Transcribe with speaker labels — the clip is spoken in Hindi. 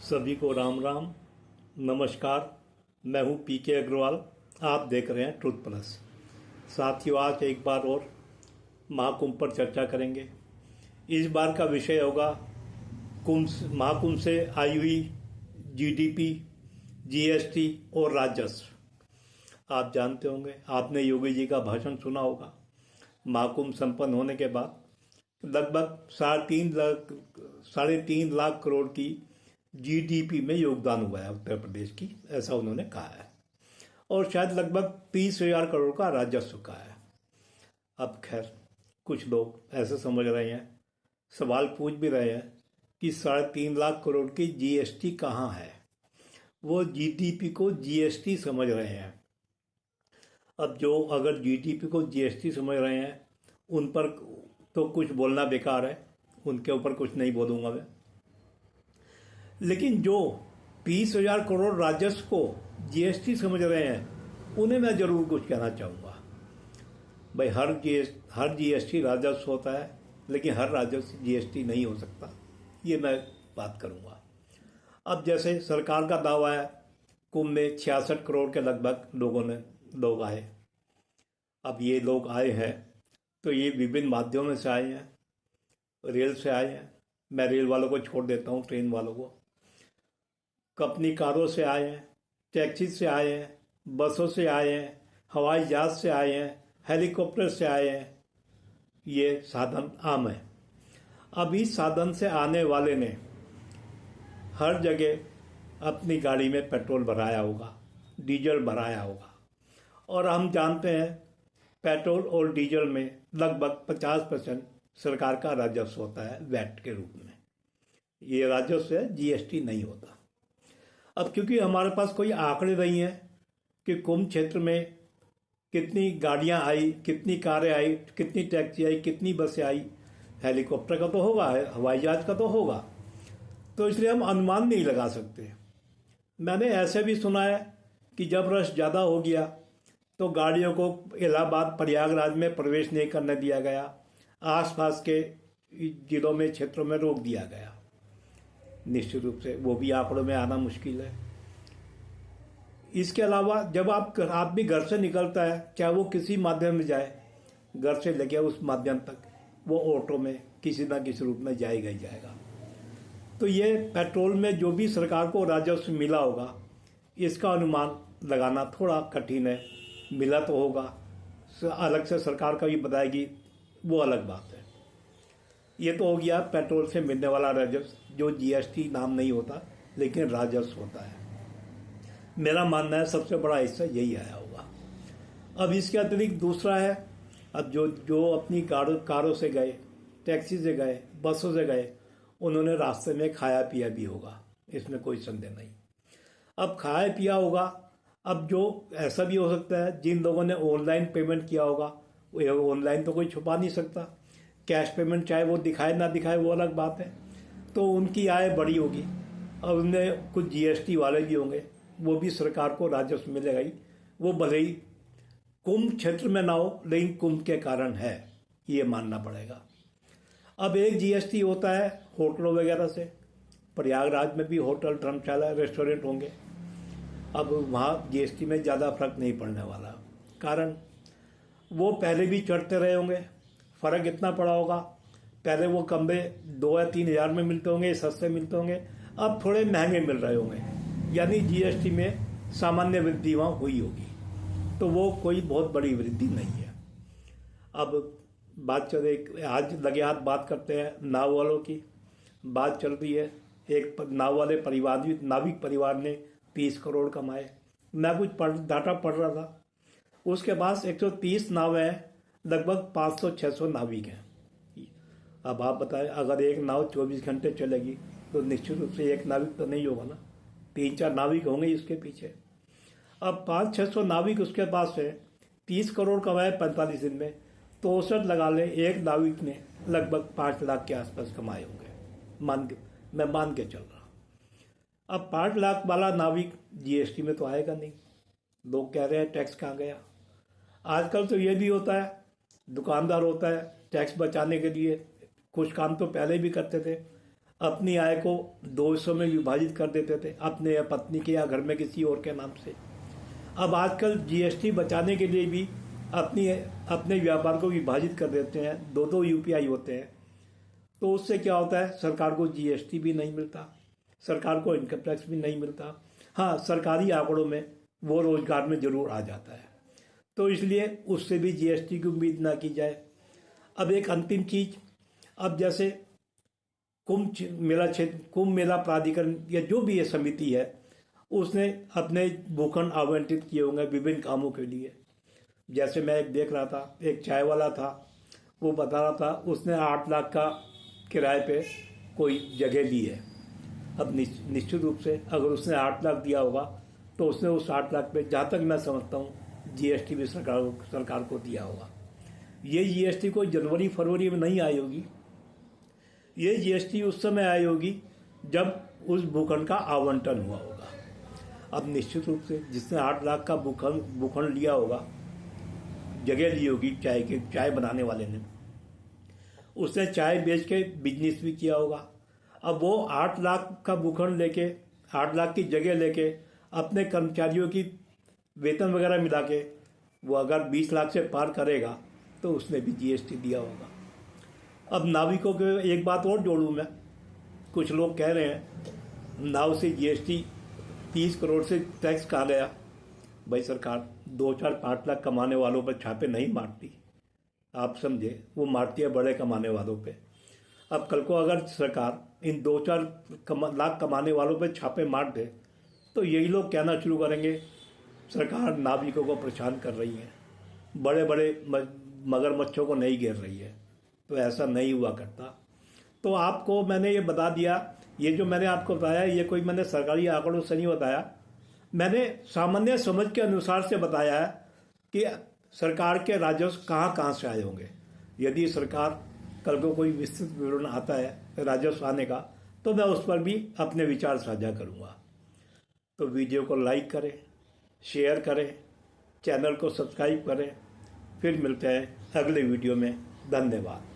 Speaker 1: सभी को राम राम। नमस्कार। मैं हूं पीके अग्रवाल। आप देख रहे हैं ट्रुथ प्लस। साथियों, आज एक बार और महाकुंभ पर चर्चा करेंगे। इस बार का विषय होगा महाकुंभ से आई हुई जीडीपी, जीएसटी और राजस्व। आप जानते होंगे, आपने योगी जी का भाषण सुना होगा। महाकुंभ संपन्न होने के बाद लगभग 3.5 लाख करोड़ की जीडीपी में योगदान हुआ है उत्तर प्रदेश की, ऐसा उन्होंने कहा है। और शायद लगभग 30,000 करोड़ का राजस्व का है। अब खैर, कुछ लोग ऐसे समझ रहे हैं, सवाल पूछ भी रहे हैं कि 3.5 लाख करोड़ की जीएसटी कहाँ है। वो जीडीपी को जीएसटी समझ रहे हैं। अब जो अगर जीडीपी को जीएसटी समझ रहे हैं, उन पर तो कुछ बोलना बेकार है, उनके ऊपर कुछ नहीं बोलूँगा मैं। लेकिन जो 30,000 करोड़ राजस्व को जीएसटी समझ रहे हैं, उन्हें मैं जरूर कुछ कहना चाहूँगा। भाई, हर जीएसटी राजस्व होता है, लेकिन हर राजस्व जीएसटी नहीं हो सकता, ये मैं बात करूँगा। अब जैसे सरकार का दावा है, कुंभ में 66 करोड़ के लगभग लोग आए। अब ये लोग आए हैं तो ये विभिन्न माध्यमों से आए हैं। रेल से आए हैं, मैं रेल वालों को छोड़ देता हूँ, ट्रेन वालों को। कंपनी कारों से आए हैं, टैक्सी से आए हैं, बसों से आए हैं, हवाई जहाज से आए हैं, हेलीकॉप्टर से आए हैं। ये साधन आम है। अब इस साधन से आने वाले ने हर जगह अपनी गाड़ी में पेट्रोल भराया होगा, डीजल भराया होगा। और हम जानते हैं, पेट्रोल और डीजल में लगभग 50% सरकार का राजस्व होता है वैट के रूप में। ये राजस्व है, जीएसटी नहीं होता। अब क्योंकि हमारे पास कोई आंकड़े नहीं है कि कुंभ क्षेत्र में कितनी गाड़ियां आई, कितनी कारें आई, कितनी टैक्सी आई, कितनी बसें आई, हेलीकॉप्टर का तो होगा, हवाई जहाज का तो होगा, तो इसलिए हम अनुमान नहीं लगा सकते। मैंने ऐसे भी सुना है कि जब रश ज़्यादा हो गया तो गाड़ियों को इलाहाबाद, प्रयागराज में प्रवेश नहीं करने दिया गया, आसपास के जिलों में, क्षेत्रों में रोक दिया गया। निश्चित रूप से वो भी आंकड़ों में आना मुश्किल है। इसके अलावा जब आदमी घर से निकलता है, चाहे वो किसी माध्यम में जाए, घर से लेके उस माध्यम तक वो ऑटो में किसी ना किसी रूप में जाएगा ही जाएगा। तो ये पेट्रोल में जो भी सरकार को राजस्व मिला होगा, इसका अनुमान लगाना थोड़ा कठिन है। मिला तो होगा, अलग से सरकार का भी बताएगी, वो अलग बात है। ये तो हो गया पेट्रोल से मिलने वाला राजस्व, जो जीएसटी नाम नहीं होता लेकिन राजस्व होता है। मेरा मानना है सबसे बड़ा हिस्सा यही आया होगा। अब इसके अतिरिक्त दूसरा है, अब जो अपनी कारों से गए, टैक्सी से गए, बसों से गए, उन्होंने रास्ते में खाया पिया भी होगा, इसमें कोई संदेह नहीं। अब खाया पिया होगा। अब जो ऐसा भी हो सकता है, जिन लोगों ने ऑनलाइन पेमेंट किया होगा, ऑनलाइन तो कोई छुपा नहीं सकता, कैश पेमेंट चाहे वो दिखाए ना दिखाए वो अलग बात है, तो उनकी आय बड़ी होगी। और उनमें कुछ जीएसटी वाले भी होंगे, वो भी सरकार को राजस्व मिलेगा ही। वो भले ही कुंभ क्षेत्र में ना हो, लेकिन कुंभ के कारण है, ये मानना पड़ेगा। अब एक जीएसटी होता है होटलों वगैरह से। प्रयागराज में भी होटल, धर्मशाला, रेस्टोरेंट होंगे। अब वहाँ जीएसटी में ज़्यादा फर्क नहीं पड़ने वाला, कारण वो पहले भी चढ़ते रहे होंगे। फ़र्क इतना पड़ा होगा, पहले वो कमरे 2 या 3 हज़ार में मिलते होंगे, सस्ते मिलते होंगे, अब थोड़े महंगे मिल रहे होंगे, यानी जीएसटी में सामान्य वृद्धि वहाँ हुई होगी। तो वो कोई बहुत बड़ी वृद्धि नहीं है। अब बात चले, आज लगे हाथ बात करते हैं नाव वालों की। बात चल रही है, एक नाव वाले नाविक परिवार ने 30 करोड़ कमाए। मैं कुछ डाटा पढ़ रहा था, उसके पास 130 नावें हैं, लगभग 500-600 नाविक हैं। अब आप बताएं, अगर एक नाव 24 घंटे चलेगी तो निश्चित रूप से एक नाविक तो नहीं होगा ना, 3-4 नाविक होंगे इसके पीछे। अब 500-600 नाविक उसके पास है, 30 करोड़ कमाए 45 दिन में, तो औसत लगा ले एक नाविक ने लगभग 5 लाख के आसपास कमाए होंगे, मैं मान के चल रहा। अब 5 लाख वाला नाविक जीएसटी में तो आएगा नहीं। लोग कह रहे हैं टैक्स कहाँ गया। आजकल तो ये भी होता है, दुकानदार होता है, टैक्स बचाने के लिए कुछ काम तो पहले भी करते थे, अपनी आय को दो हिस्सों में विभाजित कर देते थे, अपने या पत्नी के या घर में किसी और के नाम से। अब आजकल जीएसटी बचाने के लिए भी अपने व्यापार को विभाजित कर देते हैं, दो दो यूपीआई होते हैं। तो उससे क्या होता है, सरकार को जीएसटी भी नहीं मिलता, सरकार को इनकम टैक्स भी नहीं मिलता। हाँ, सरकारी आंकड़ों में वो रोजगार में जरूर आ जाता है, तो इसलिए उससे भी जीएसटी की उम्मीद ना की जाए। अब एक अंतिम चीज, अब जैसे कुंभ मेला प्राधिकरण या जो भी ये समिति है, उसने अपने भूखंड आवंटित किए होंगे विभिन्न कामों के लिए। जैसे मैं एक देख रहा था, एक चाय वाला था, वो बता रहा था उसने 8 लाख का किराए पे कोई जगह ली है। अब निश्चित रूप से अगर उसने 8 लाख दिया होगा तो उसने उस 8 लाख पे, जहाँ तक मैं समझता हूँ, जीएसटी भी सरकार को दिया होगा। ये जीएसटी कोई जनवरी फरवरी में नहीं आई होगी, ये जीएसटी उस समय आई होगी जब उस भूखंड का आवंटन हुआ होगा। अब निश्चित रूप से जिसने 8 लाख का भूखंड लिया होगा, जगह ली होगी चाय बनाने वाले ने, उसने चाय बेच के बिजनेस भी किया होगा। अब वो 8 लाख का भूखंड लेके, 8 लाख की जगह लेके अपने कर्मचारियों की वेतन वगैरह मिला के वो अगर 20 लाख से पार करेगा तो उसने भी जीएसटी दिया होगा। अब नाविकों के एक बात और जोड़ूं मैं, कुछ लोग कह रहे हैं नाव से जीएसटी 30 करोड़ से टैक्स कहा गया। भाई सरकार 2, 4, 5 लाख कमाने वालों पर छापे नहीं मारती, आप समझे, वो मारती है बड़े कमाने वालों पे। अब कल को अगर सरकार इन 2, 4 लाख कमाने वालों पे छापे मार दे तो यही लोग कहना शुरू करेंगे सरकार नाविकों को परेशान कर रही है, बड़े बड़े मगरमच्छों को नहीं घेर रही है। तो ऐसा नहीं हुआ करता। तो आपको मैंने ये बता दिया, ये जो मैंने आपको बताया ये कोई मैंने सरकारी आंकड़ों से नहीं बताया, मैंने सामान्य समझ के अनुसार से बताया है कि सरकार के राजस्व कहाँ कहाँ से आए होंगे। यदि सरकार कल को कोई विस्तृत विवरण आता है राजस्व आने का तो मैं उस पर भी अपने विचार साझा करूँगा। तो वीडियो को लाइक करें, शेयर करें, चैनल को सब्सक्राइब करें। फिर मिलते हैं अगले वीडियो में। धन्यवाद।